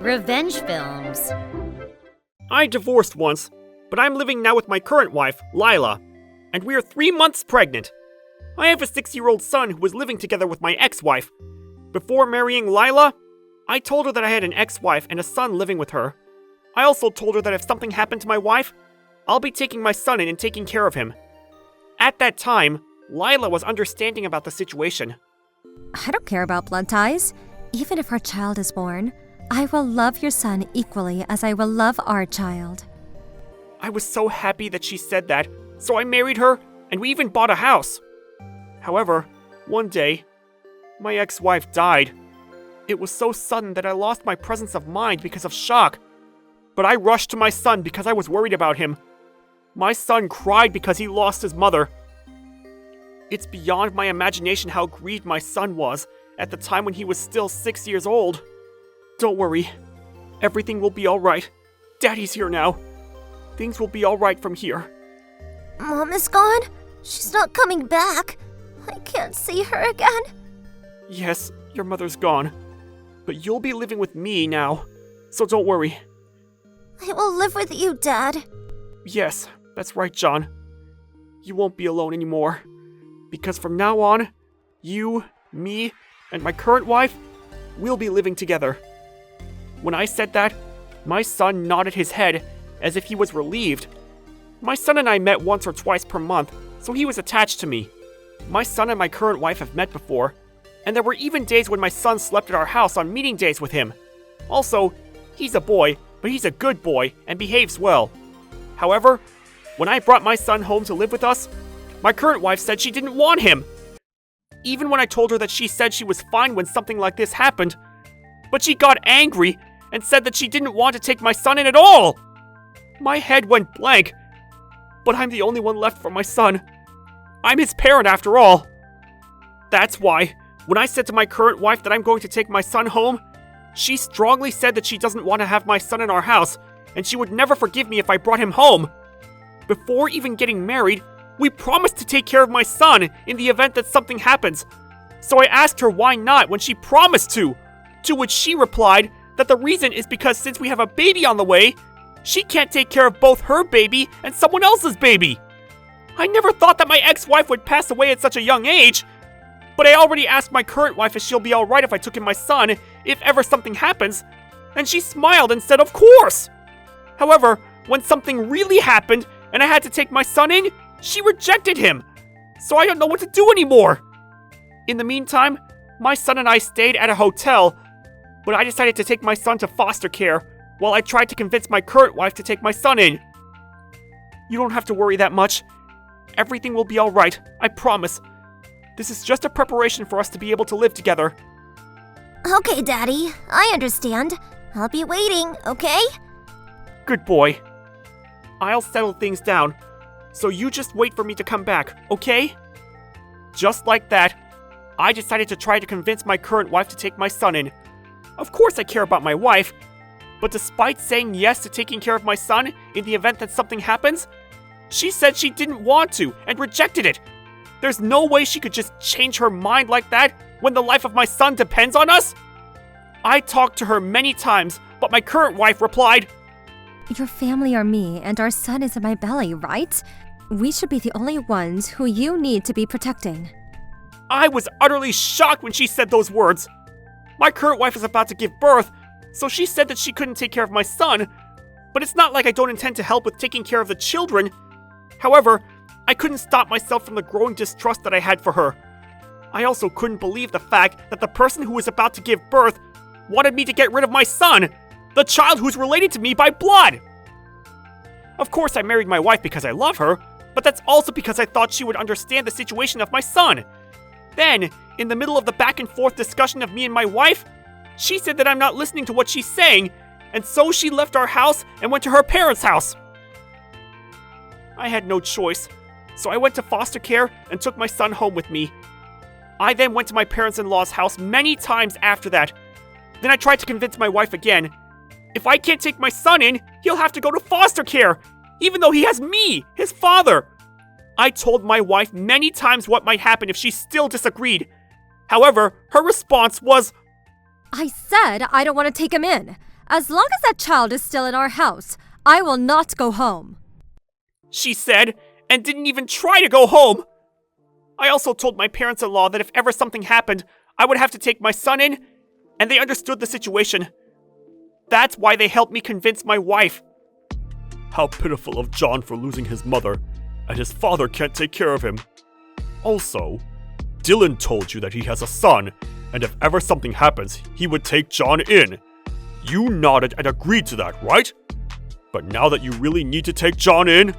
Revenge films. I divorced once, but I'm living now with my current wife, Lila, and we are 3 months pregnant. I have a 6-year-old son who was living together with my ex-wife. Before marrying Lila, I told her that I had an ex-wife and a son living with her. I also told her that if something happened to my wife, I'll be taking my son in and taking care of him. At that time, Lila was understanding about the situation. I don't care about blood ties. Even if our child is born, I will love your son equally as I will love our child. I was so happy that she said that, so I married her, and we even bought a house. However, one day, my ex-wife died. It was so sudden that I lost my presence of mind because of shock. But I rushed to my son because I was worried about him. My son cried because he lost his mother. It's beyond my imagination how grieved my son was at the time when he was still 6 years old. Don't worry. Everything will be alright. Daddy's here now. Things will be alright from here. Mom is gone? She's not coming back. I can't see her again. Yes, your mother's gone. But you'll be living with me now, so don't worry. I will live with you, Dad. Yes, that's right, John. You won't be alone anymore. Because from now on, you, me, and my current wife, we'll be living together. When I said that, my son nodded his head as if he was relieved. My son and I met once or twice per month, so he was attached to me. My son and my current wife have met before, and there were even days when my son slept at our house on meeting days with him. Also, he's a boy, but he's a good boy and behaves well. However, when I brought my son home to live with us, my current wife said she didn't want him. Even when I told her that she said she was fine when something like this happened, but she got angry and said that she didn't want to take my son in at all. My head went blank, but I'm the only one left for my son. I'm his parent after all. That's why, when I said to my current wife that I'm going to take my son home, she strongly said that she doesn't want to have my son in our house, and she would never forgive me if I brought him home. Before even getting married, we promised to take care of my son in the event that something happens. So I asked her why not when she promised to which she replied that the reason is because since we have a baby on the way, she can't take care of both her baby and someone else's baby. I never thought that my ex-wife would pass away at such a young age, but I already asked my current wife if she'll be alright if I took in my son if ever something happens, and she smiled and said of course. However, when something really happened and I had to take my son in, she rejected him, so I don't know what to do anymore. In the meantime, my son and I stayed at a hotel, but I decided to take my son to foster care while I tried to convince my current wife to take my son in. You don't have to worry that much. Everything will be alright, I promise. This is just a preparation for us to be able to live together. Okay, Daddy. I understand. I'll be waiting, okay? Good boy. I'll settle things down, so you just wait for me to come back, okay? Just like that, I decided to try to convince my current wife to take my son in. Of course I care about my wife, but despite saying yes to taking care of my son in the event that something happens, she said she didn't want to and rejected it. There's no way she could just change her mind like that when the life of my son depends on us. I talked to her many times, but my current wife replied, Your family are me, and our son is in my belly, right? We should be the only ones who you need to be protecting. I was utterly shocked when she said those words. My current wife is about to give birth, so she said that she couldn't take care of my son, but it's not like I don't intend to help with taking care of the children. However, I couldn't stop myself from the growing distrust that I had for her. I also couldn't believe the fact that the person who was about to give birth wanted me to get rid of my son, the child who's related to me by blood. Of course, I married my wife because I love her, but that's also because I thought she would understand the situation of my son. Then, in the middle of the back and forth discussion of me and my wife, she said that I'm not listening to what she's saying, and so she left our house and went to her parents' house. I had no choice, so I went to foster care and took my son home with me. I then went to my parents-in-law's house many times after that. Then I tried to convince my wife again. If I can't take my son in, he'll have to go to foster care, even though he has me, his father. I told my wife many times what might happen if she still disagreed. However, her response was, I said I don't want to take him in. As long as that child is still in our house, I will not go home. she said, and didn't even try to go home. I also told my parents-in-law that if ever something happened, I would have to take my son in, and they understood the situation. That's why they helped me convince my wife. How pitiful of John for losing his mother, and his father can't take care of him. Also, Dylan told you that he has a son, and if ever something happens, he would take John in. You nodded and agreed to that, right? But now that you really need to take John in,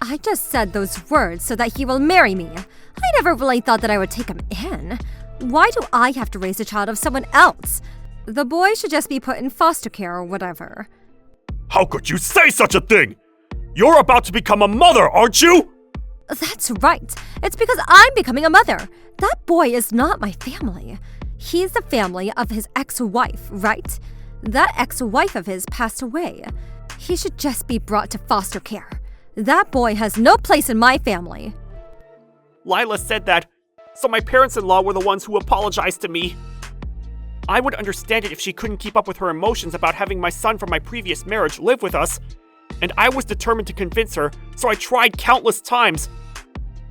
I just said those words so that he will marry me. I never really thought that I would take him in. Why do I have to raise a child of someone else? The boy should just be put in foster care or whatever. how could you say such a thing? You're about to become a mother, aren't you? That's right. It's because I'm becoming a mother. That boy is not my family. He's the family of his ex-wife, right? That ex-wife of his passed away. He should just be brought to foster care. That boy has no place in my family. Lila said that, so my parents-in-law were the ones who apologized to me. I would understand it if she couldn't keep up with her emotions about having my son from my previous marriage live with us, and I was determined to convince her, so I tried countless times.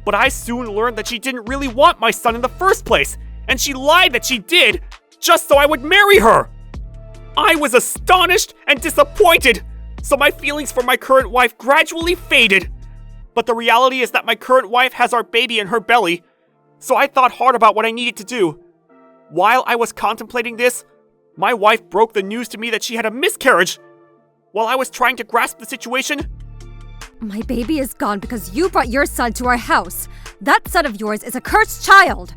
But I soon learned that she didn't really want my son in the first place, and she lied that she did, just so I would marry her. I was astonished and disappointed, so my feelings for my current wife gradually faded. But the reality is that my current wife has our baby in her belly, so I thought hard about what I needed to do. While I was contemplating this, my wife broke the news to me that she had a miscarriage. While I was trying to grasp the situation, My baby is gone because you brought your son to our house. That son of yours is a cursed child.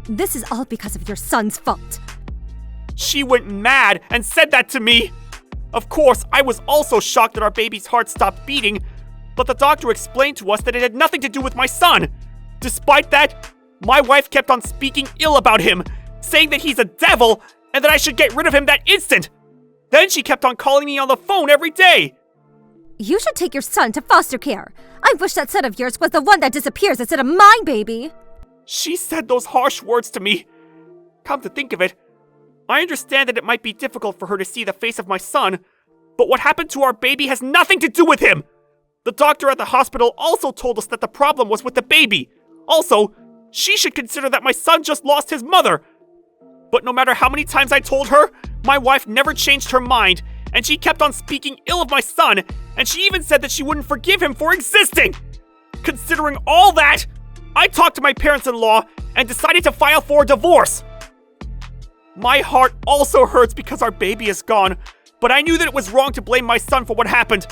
This is all because of your son's fault. she went mad and said that to me. Of course, I was also shocked that our baby's heart stopped beating, but the doctor explained to us that it had nothing to do with my son. Despite that, my wife kept on speaking ill about him, saying that he's a devil and that I should get rid of him that instant. Then she kept on calling me on the phone every day. You should take your son to foster care. I wish that son of yours was the one that disappears instead of my baby. She said those harsh words to me. Come to think of it, I understand that it might be difficult for her to see the face of my son, but what happened to our baby has nothing to do with him. The doctor at the hospital also told us that the problem was with the baby. Also, she should consider that my son just lost his mother. But no matter how many times I told her, my wife never changed her mind, and she kept on speaking ill of my son, and she even said that she wouldn't forgive him for existing. Considering all that, I talked to my parents-in-law and decided to file for a divorce. My heart also hurts because our baby is gone, but I knew that it was wrong to blame my son for what happened.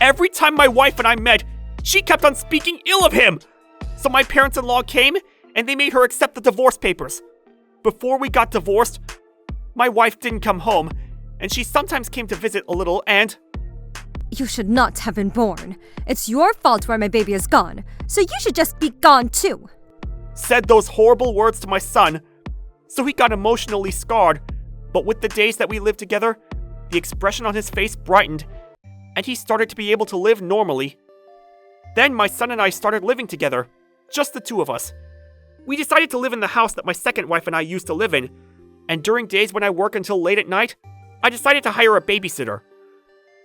Every time my wife and I met, she kept on speaking ill of him. So my parents-in-law came, and they made her accept the divorce papers. Before we got divorced, my wife didn't come home, and she sometimes came to visit a little, and You should not have been born. It's your fault why my baby is gone, so you should just be gone too. said those horrible words to my son. So he got emotionally scarred, but with the days that we lived together, the expression on his face brightened, and he started to be able to live normally. Then my son and I started living together, just the two of us. We decided to live in the house that my second wife and I used to live in, and during days when I work until late at night, I decided to hire a babysitter.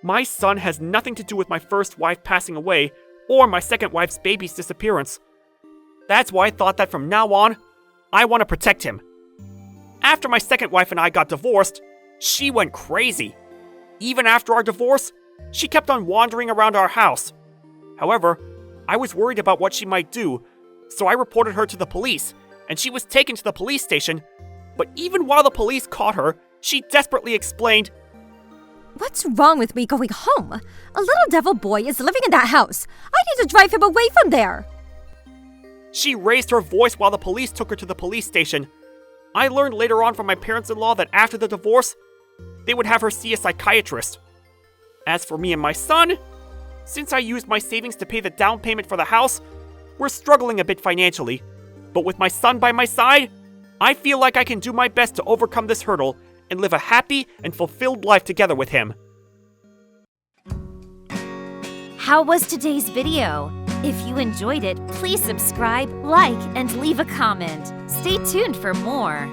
My son has nothing to do with my first wife passing away or my second wife's baby's disappearance. That's why I thought that from now on, I want to protect him. After my second wife and I got divorced, she went crazy. Even after our divorce, she kept on wandering around our house. However, I was worried about what she might do, so I reported her to the police, and she was taken to the police station. But even while the police caught her, she desperately explained, What's wrong with me going home? A little devil boy is living in that house. I need to drive him away from there. She raised her voice while the police took her to the police station. I learned later on from my parents-in-law that after the divorce, they would have her see a psychiatrist. As for me and my son, since I used my savings to pay the down payment for the house, we're struggling a bit financially. But with my son by my side, I feel like I can do my best to overcome this hurdle and live a happy and fulfilled life together with him. How was today's video? If you enjoyed it, please subscribe, like, and leave a comment. Stay tuned for more.